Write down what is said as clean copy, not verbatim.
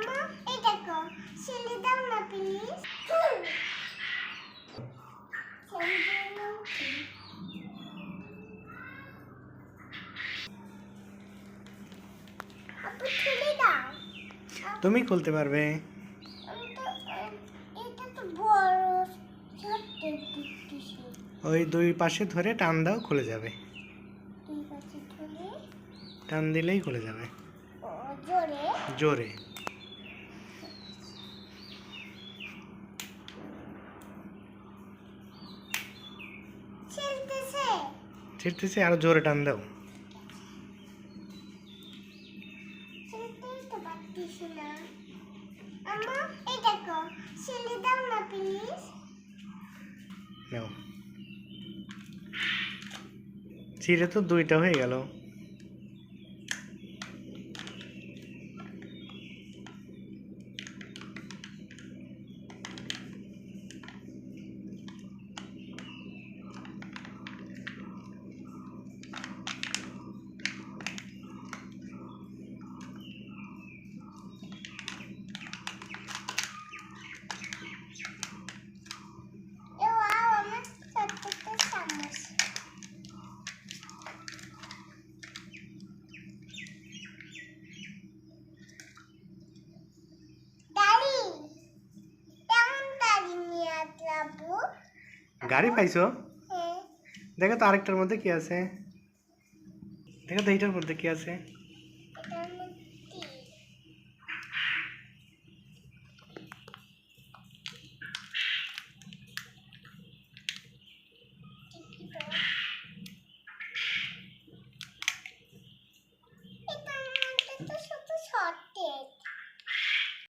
আম্মা এই দেখো ছেলে দাও না প্লিজ। আপু ছেলে দাও। তুমি খুলতে পারবে। আমি তো এটা তো বড় ছোট্ট দিচ্ছি। ওই দুই পাশে ধরে টান দাও, খুলে যাবে। ঠিক আছে ধরে টান দিলেই খুলে যাবে। ও জোরে জোরে। ছেড়তেছে। ছিটতেছে, আরো জোরে টান দাও। ছেড়তেই তো পারতেছি না। আম্মা এই দেখো ছেলে দাও না প্লিজ। নাও। ছিঁড়ে তো দুইটা হয়ে গেল। এও আও আমার ছোট্ট চামচ। দাড়ি কেমন দাড়ি নিয়ে আসলাবু? গাড়ি পাইছো? হ্যাঁ দেখো তো আরেকটার মধ্যে কি আছে। দেখো তো এইটার মধ্যে কি আছে।